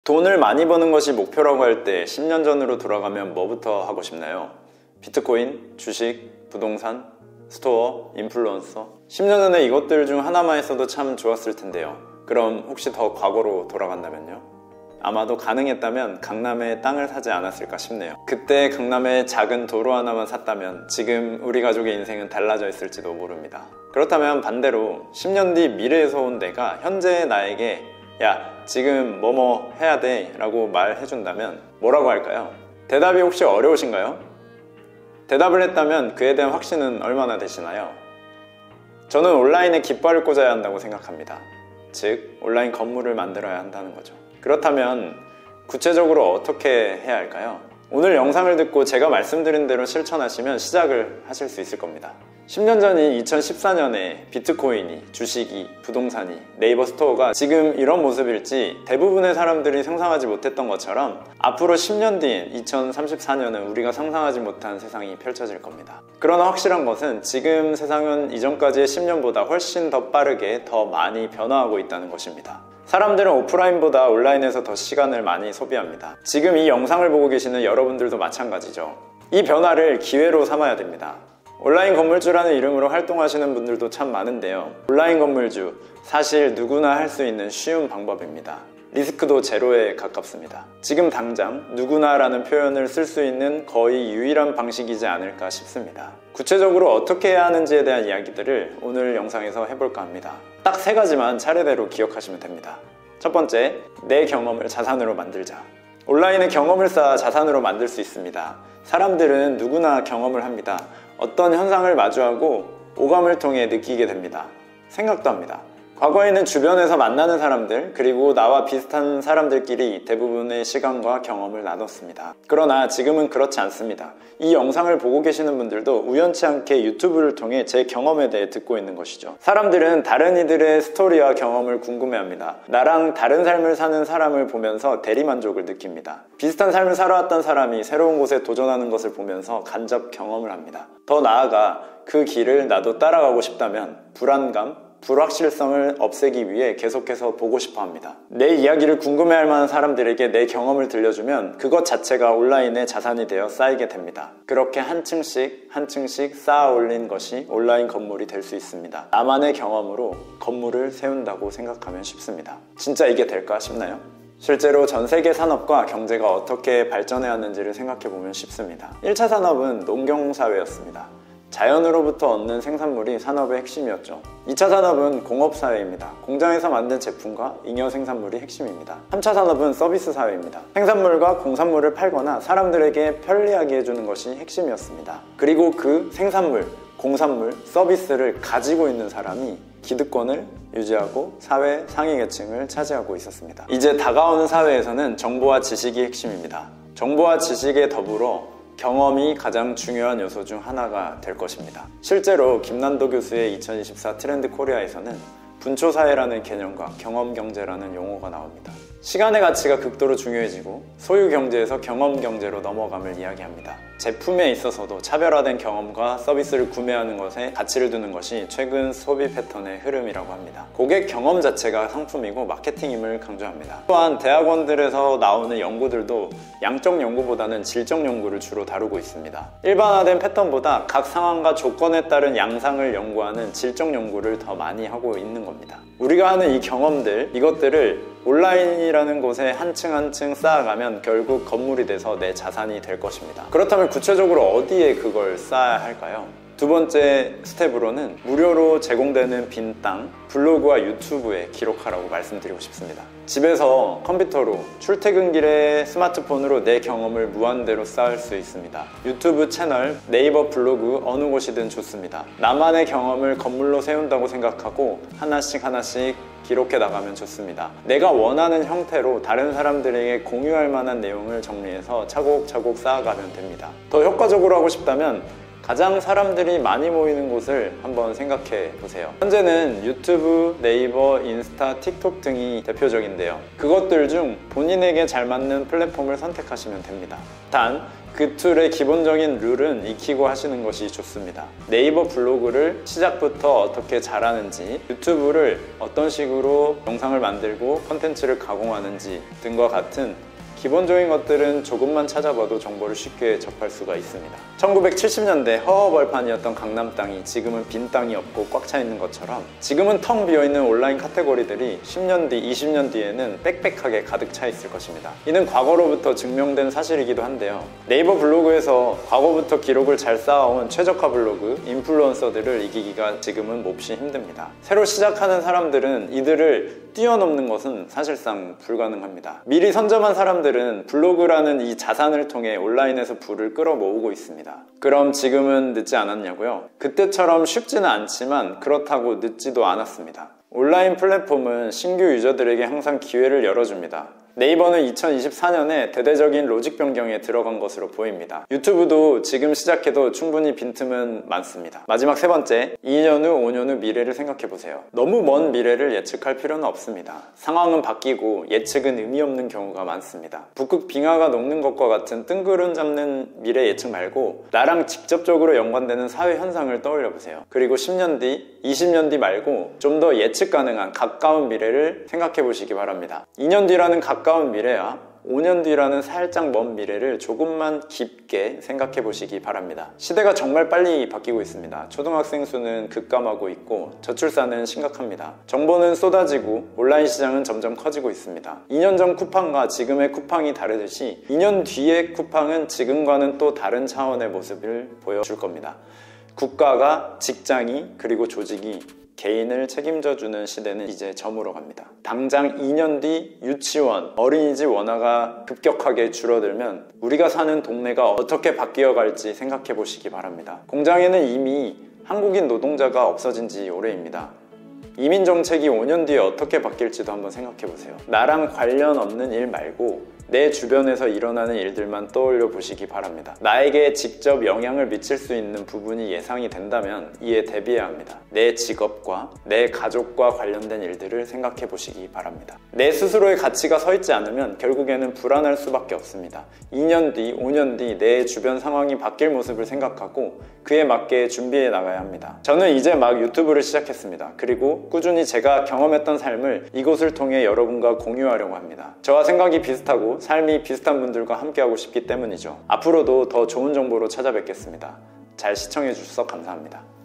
돈을 많이 버는 것이 목표라고 할 때 10년 전으로 돌아가면 뭐부터 하고 싶나요? 비트코인, 주식, 부동산, 스토어, 인플루언서. 10년 전에 이것들 중 하나만 했어도 참 좋았을 텐데요. 그럼 혹시 더 과거로 돌아간다면요? 아마도 가능했다면 강남에 땅을 사지 않았을까 싶네요. 그때 강남에 작은 도로 하나만 샀다면 지금 우리 가족의 인생은 달라져 있을지도 모릅니다. 그렇다면 반대로 10년 뒤 미래에서 온 내가 현재의 나에게 야, 지금 뭐뭐 해야 돼 라고 말해준다면 뭐라고 할까요? 대답이 혹시 어려우신가요? 대답을 했다면 그에 대한 확신은 얼마나 되시나요? 저는 온라인에 깃발을 꽂아야 한다고 생각합니다. 즉, 온라인 건물을 만들어야 한다는 거죠. 그렇다면 구체적으로 어떻게 해야 할까요? 오늘 영상을 듣고 제가 말씀드린 대로 실천하시면 시작을 하실 수 있을 겁니다. 10년 전인 2014년에 비트코인이, 주식이, 부동산이, 네이버 스토어가 지금 이런 모습일지 대부분의 사람들이 상상하지 못했던 것처럼 앞으로 10년 뒤인 2034년은 우리가 상상하지 못한 세상이 펼쳐질 겁니다. 그러나 확실한 것은 지금 세상은 이전까지의 10년보다 훨씬 더 빠르게 더 많이 변화하고 있다는 것입니다. 사람들은 오프라인보다 온라인에서 더 시간을 많이 소비합니다. 지금 이 영상을 보고 계시는 여러분들도 마찬가지죠. 이 변화를 기회로 삼아야 됩니다. 온라인 건물주라는 이름으로 활동하시는 분들도 참 많은데요. 온라인 건물주, 사실 누구나 할 수 있는 쉬운 방법입니다. 리스크도 제로에 가깝습니다. 지금 당장 누구나라는 표현을 쓸 수 있는 거의 유일한 방식이지 않을까 싶습니다. 구체적으로 어떻게 해야 하는지에 대한 이야기들을 오늘 영상에서 해볼까 합니다. 딱 3가지만 차례대로 기억하시면 됩니다. 첫 번째, 내 경험을 자산으로 만들자. 온라인에 경험을 쌓아 자산으로 만들 수 있습니다. 사람들은 누구나 경험을 합니다. 어떤 현상을 마주하고 오감을 통해 느끼게 됩니다. 생각도 합니다. 과거에는 주변에서 만나는 사람들, 그리고 나와 비슷한 사람들끼리 대부분의 시간과 경험을 나눴습니다. 그러나 지금은 그렇지 않습니다. 이 영상을 보고 계시는 분들도 우연치 않게 유튜브를 통해 제 경험에 대해 듣고 있는 것이죠. 사람들은 다른 이들의 스토리와 경험을 궁금해합니다. 나랑 다른 삶을 사는 사람을 보면서 대리만족을 느낍니다. 비슷한 삶을 살아왔던 사람이 새로운 곳에 도전하는 것을 보면서 간접 경험을 합니다. 더 나아가 그 길을 나도 따라가고 싶다면 불안감, 불확실성을 없애기 위해 계속해서 보고 싶어 합니다. 내 이야기를 궁금해할 만한 사람들에게 내 경험을 들려주면 그것 자체가 온라인의 자산이 되어 쌓이게 됩니다. 그렇게 한 층씩 한 층씩 쌓아 올린 것이 온라인 건물이 될 수 있습니다. 나만의 경험으로 건물을 세운다고 생각하면 쉽습니다. 진짜 이게 될까 싶나요? 실제로 전 세계 산업과 경제가 어떻게 발전해 왔는지를 생각해보면 쉽습니다. 1차 산업은 농경사회였습니다. 자연으로부터 얻는 생산물이 산업의 핵심이었죠. 2차 산업은 공업사회입니다. 공장에서 만든 제품과 잉여 생산물이 핵심입니다. 3차 산업은 서비스 사회입니다. 생산물과 공산물을 팔거나 사람들에게 편리하게 해주는 것이 핵심이었습니다. 그리고 그 생산물, 공산물, 서비스를 가지고 있는 사람이 기득권을 유지하고 사회 상위 계층을 차지하고 있었습니다. 이제 다가오는 사회에서는 정보와 지식이 핵심입니다. 정보와 지식에 더불어 경험이 가장 중요한 요소 중 하나가 될 것입니다. 실제로 김난도 교수의 2024 트렌드 코리아에서는 분초사회라는 개념과 경험경제라는 용어가 나옵니다. 시간의 가치가 극도로 중요해지고 소유경제에서 경험경제로 넘어감을 이야기합니다. 제품에 있어서도 차별화된 경험과 서비스를 구매하는 것에 가치를 두는 것이 최근 소비 패턴의 흐름이라고 합니다. 고객 경험 자체가 상품이고 마케팅임을 강조합니다. 또한 대학원들에서 나오는 연구들도 양적 연구보다는 질적 연구를 주로 다루고 있습니다. 일반화된 패턴보다 각 상황과 조건에 따른 양상을 연구하는 질적 연구를 더 많이 하고 있는 겁니다. 우리가 하는 이 경험들, 이것들을 온라인이라는 곳에 한 층 한 층 쌓아가면 결국 건물이 돼서 내 자산이 될 것입니다. 그렇다면 구체적으로 어디에 그걸 쌓아야 할까요? 두 번째 스텝으로는 무료로 제공되는 빈 땅, 블로그와 유튜브에 기록하라고 말씀드리고 싶습니다. 집에서 컴퓨터로, 출퇴근길에 스마트폰으로 내 경험을 무한대로 쌓을 수 있습니다. 유튜브 채널, 네이버 블로그 어느 곳이든 좋습니다. 나만의 경험을 건물로 세운다고 생각하고 하나씩 하나씩 기록해 나가면 좋습니다. 내가 원하는 형태로 다른 사람들에게 공유할 만한 내용을 정리해서 차곡차곡 쌓아가면 됩니다. 더 효과적으로 하고 싶다면 가장 사람들이 많이 모이는 곳을 한번 생각해 보세요. 현재는 유튜브, 네이버, 인스타, 틱톡 등이 대표적인데요. 그것들 중 본인에게 잘 맞는 플랫폼을 선택하시면 됩니다. 단, 그 툴의 기본적인 룰은 익히고 하시는 것이 좋습니다. 네이버 블로그를 시작부터 어떻게 잘하는지, 유튜브를 어떤 식으로 영상을 만들고 컨텐츠를 가공하는지 등과 같은 기본적인 것들은 조금만 찾아봐도 정보를 쉽게 접할 수가 있습니다. 1970년대 허허벌판이었던 강남 땅이 지금은 빈 땅이 없고 꽉 차 있는 것처럼 지금은 텅 비어있는 온라인 카테고리들이 10년 뒤, 20년 뒤에는 빽빽하게 가득 차 있을 것입니다. 이는 과거로부터 증명된 사실이기도 한데요. 네이버 블로그에서 과거부터 기록을 잘 쌓아온 최적화 블로그, 인플루언서들을 이기기가 지금은 몹시 힘듭니다. 새로 시작하는 사람들은 이들을 뛰어넘는 것은 사실상 불가능합니다. 미리 선점한 사람들은 블로그라는 이 자산을 통해 온라인에서 부를 끌어모으고 있습니다. 그럼 지금은 늦지 않았냐고요? 그때처럼 쉽지는 않지만 그렇다고 늦지도 않았습니다. 온라인 플랫폼은 신규 유저들에게 항상 기회를 열어줍니다. 네이버는 2024년에 대대적인 로직 변경에 들어간 것으로 보입니다. 유튜브도 지금 시작해도 충분히 빈틈은 많습니다. 마지막 세 번째, 2년 후, 5년 후 미래를 생각해보세요. 너무 먼 미래를 예측할 필요는 없습니다. 상황은 바뀌고 예측은 의미 없는 경우가 많습니다. 북극 빙하가 녹는 것과 같은 뜬구름 잡는 미래 예측 말고 나랑 직접적으로 연관되는 사회 현상을 떠올려보세요. 그리고 10년 뒤, 20년 뒤 말고 좀 더 예측 가능한 가까운 미래를 생각해보시기 바랍니다. 2년 뒤라는 가까운 미래야 5년 뒤라는 살짝 먼 미래를 조금만 깊게 생각해 보시기 바랍니다. 시대가 정말 빨리 바뀌고 있습니다. 초등학생 수는 급감하고 있고 저출산은 심각합니다. 정보는 쏟아지고 온라인 시장은 점점 커지고 있습니다. 2년 전 쿠팡과 지금의 쿠팡이 다르듯이 2년 뒤의 쿠팡은 지금과는 또 다른 차원의 모습을 보여줄 겁니다. 국가가, 직장이, 그리고 조직이 개인을 책임져주는 시대는 이제 저물어 갑니다. 당장 2년 뒤 유치원, 어린이집 원화가 급격하게 줄어들면 우리가 사는 동네가 어떻게 바뀌어 갈지 생각해 보시기 바랍니다. 공장에는 이미 한국인 노동자가 없어진 지 오래입니다. 이민 정책이 5년 뒤에 어떻게 바뀔지도 한번 생각해 보세요. 나랑 관련 없는 일 말고 내 주변에서 일어나는 일들만 떠올려 보시기 바랍니다. 나에게 직접 영향을 미칠 수 있는 부분이 예상이 된다면 이에 대비해야 합니다. 내 직업과 내 가족과 관련된 일들을 생각해 보시기 바랍니다. 내 스스로의 가치가 서 있지 않으면 결국에는 불안할 수밖에 없습니다. 2년 뒤, 5년 뒤 내 주변 상황이 바뀔 모습을 생각하고 그에 맞게 준비해 나가야 합니다. 저는 이제 막 유튜브를 시작했습니다. 그리고 꾸준히 제가 경험했던 삶을 이곳을 통해 여러분과 공유하려고 합니다. 저와 생각이 비슷하고 삶이 비슷한 분들과 함께하고 싶기 때문이죠. 앞으로도 더 좋은 정보로 찾아뵙겠습니다. 잘 시청해 주셔서 감사합니다.